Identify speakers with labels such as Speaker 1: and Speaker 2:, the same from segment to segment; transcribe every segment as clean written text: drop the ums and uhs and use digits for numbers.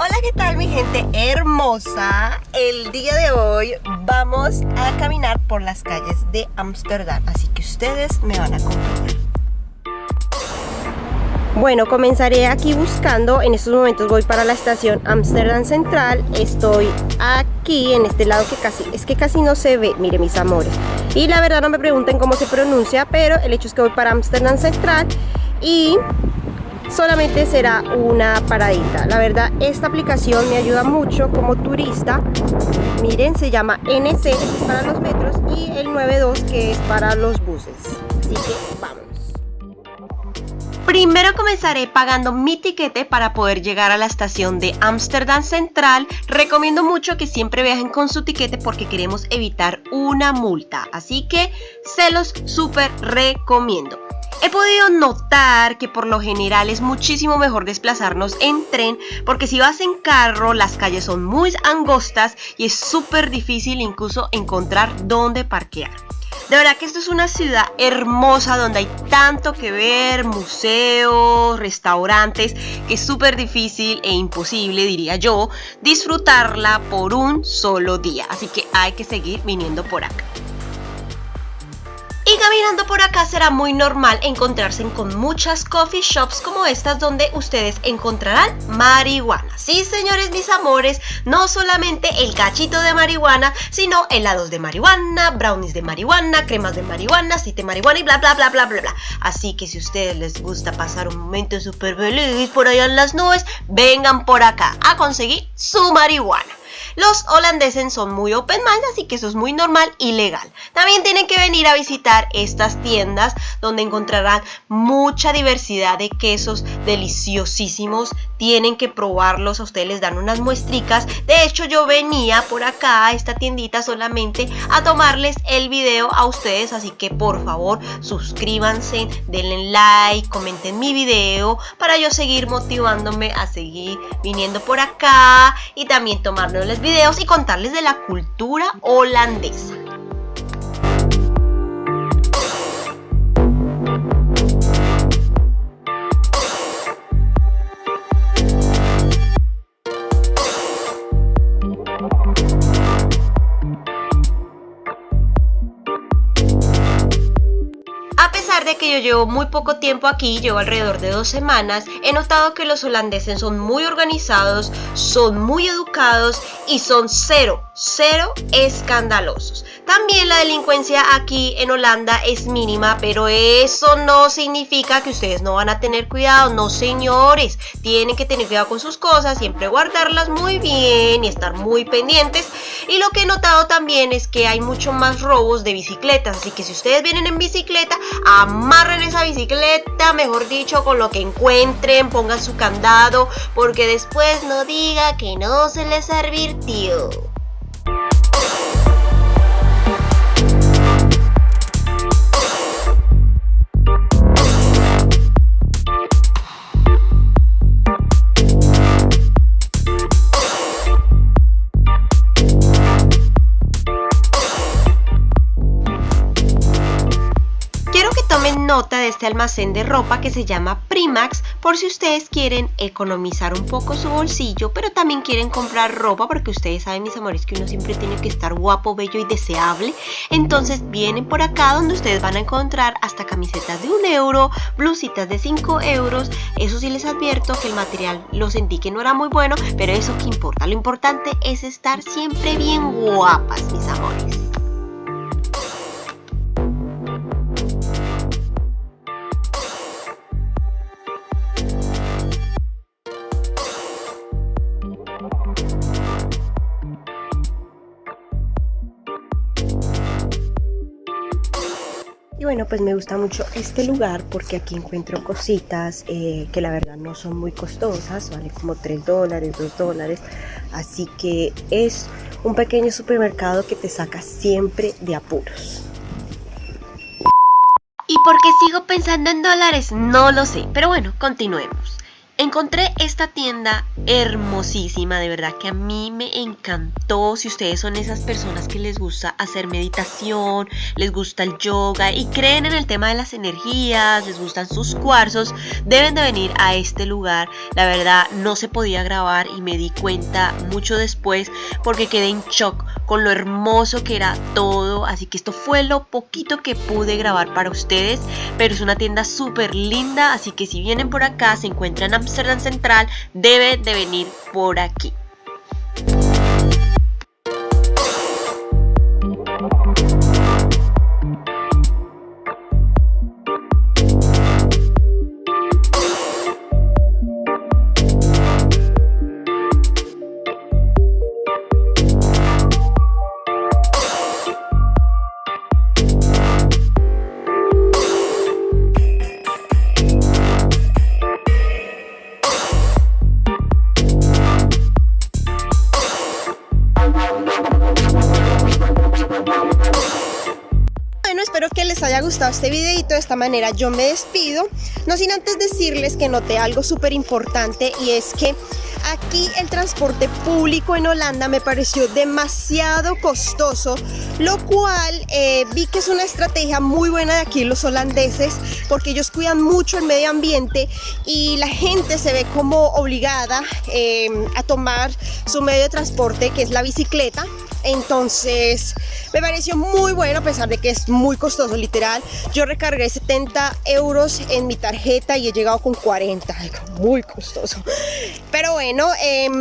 Speaker 1: Hola, ¿qué tal mi gente hermosa? El día de hoy vamos a caminar por las calles de Ámsterdam, así que ustedes me van a acompañar. Bueno, comenzaré aquí buscando. En estos momentos voy para la estación Ámsterdam Central. Estoy aquí en este lado que casi no se ve, miren mis amores. Y la verdad no me pregunten cómo se pronuncia, pero el hecho es que voy para Ámsterdam Central y solamente será una paradita. La verdad esta aplicación me ayuda mucho como turista. Miren, se llama NC, que es para los metros, y el 92, que es para los buses. Así que vamos. Primero comenzaré pagando mi tiquete para poder llegar a la estación de Ámsterdam Central. Recomiendo mucho que siempre viajen con su tiquete porque queremos evitar una multa, así que se los súper recomiendo. He podido notar que por lo general es muchísimo mejor desplazarnos en tren, porque si vas en carro las calles son muy angostas y es súper difícil incluso encontrar dónde parquear. De verdad que esto es una ciudad hermosa donde hay tanto que ver, museos, restaurantes, que es súper difícil e imposible, diría yo, disfrutarla por un solo día. Así que hay que seguir viniendo por acá. Y caminando por acá será muy normal encontrarse con muchas coffee shops como estas, donde ustedes encontrarán marihuana. Sí, señores, mis amores, no solamente el cachito de marihuana, sino helados de marihuana, brownies de marihuana, cremas de marihuana, aceite de marihuana y bla bla bla bla bla bla. Así que si a ustedes les gusta pasar un momento súper feliz por allá en las nubes, vengan por acá a conseguir su marihuana. Los holandeses son muy open mind, así que eso es muy normal y legal. También tienen que venir a visitar estas tiendas donde encontrarán mucha diversidad de quesos deliciosísimos. Tienen que probarlos, a ustedes les dan unas muestricas. De hecho, yo venía por acá a esta tiendita solamente a tomarles el video a ustedes, así que por favor suscríbanse, denle like, comenten mi video para yo seguir motivándome a seguir viniendo por acá y también tomárnosles videos y contarles de la cultura holandesa. A pesar de que yo llevo muy poco tiempo aquí, llevo alrededor de 2 semanas, he notado que los holandeses son muy organizados, son muy educados y son cero escandalosos. También la delincuencia aquí en Holanda es mínima, pero eso no significa que ustedes no van a tener cuidado. No, señores, tienen que tener cuidado con sus cosas, siempre guardarlas muy bien y estar muy pendientes. Y lo que he notado también es que hay mucho más robos de bicicletas, así que si ustedes vienen en bicicleta, amarren esa bicicleta, mejor dicho, con lo que encuentren, pongan su candado, porque después no diga que no se les advirtió. Tomen nota de este almacén de ropa que se llama Primax, por si ustedes quieren economizar un poco su bolsillo, pero también quieren comprar ropa, porque ustedes saben, mis amores, que uno siempre tiene que estar guapo, bello y deseable. Entonces vienen por acá donde ustedes van a encontrar hasta camisetas de 1 euro, blusitas de 5 euros. Eso sí les advierto que el material lo sentí que no era muy bueno, pero eso qué importa. Lo importante es estar siempre bien guapas, mis amores. Y bueno, pues me gusta mucho este lugar porque aquí encuentro cositas que la verdad no son muy costosas, vale como $3, $2, así que es un pequeño supermercado que te saca siempre de apuros. ¿Y por qué sigo pensando en dólares? No lo sé, pero bueno, continuemos. Encontré esta tienda hermosísima, de verdad que a mí me encantó. Si ustedes son esas personas que les gusta hacer meditación, les gusta el yoga y creen en el tema de las energías, les gustan sus cuarzos, deben de venir a este lugar. La verdad no se podía grabar y me di cuenta mucho después porque quedé en shock con lo hermoso que era todo. Así que esto fue lo poquito que pude grabar para ustedes, pero es una tienda súper linda, así que si vienen por acá, se encuentran en Amsterdam Central, deben de venir por aquí.
Speaker 2: Bueno, espero que les haya gustado este videito. De esta manera yo me despido, no sin antes decirles que noté algo súper importante, y es que aquí el transporte público en Holanda me pareció demasiado costoso, lo cual vi que es una estrategia muy buena de aquí los holandeses, porque ellos cuidan mucho el medio ambiente y la gente se ve como obligada a tomar su medio de transporte, que es la bicicleta. Entonces me pareció muy bueno, a pesar de que es muy costoso. Literal, yo recargué 70 euros en mi tarjeta y he llegado con 40, muy costoso. Pero bueno,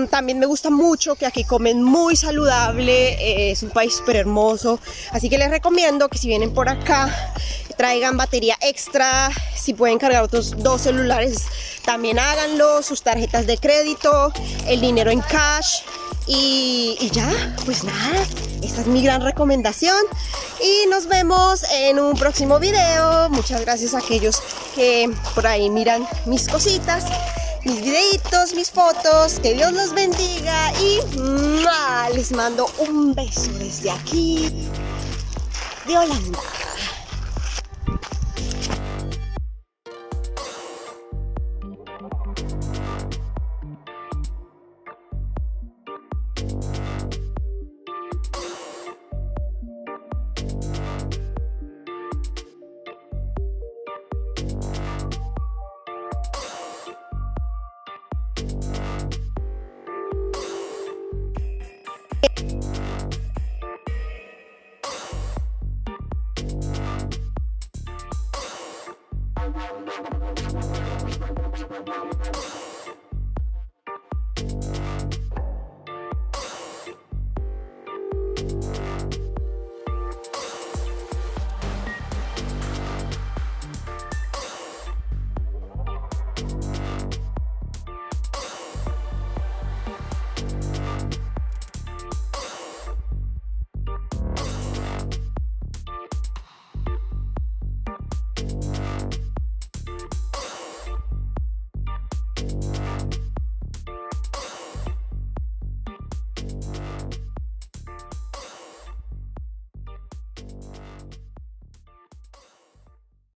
Speaker 2: también me gusta mucho que aquí comen muy saludable, es un país súper hermoso, así que les recomiendo que si vienen por acá traigan batería extra. Si pueden cargar otros 2 celulares también háganlo, sus tarjetas de crédito, el dinero en cash. Y ya, pues nada, esta es mi gran recomendación y nos vemos en un próximo video. Muchas gracias a aquellos que por ahí miran mis cositas, mis videitos, mis fotos. Que Dios los bendiga y les mando un beso desde aquí de Holanda.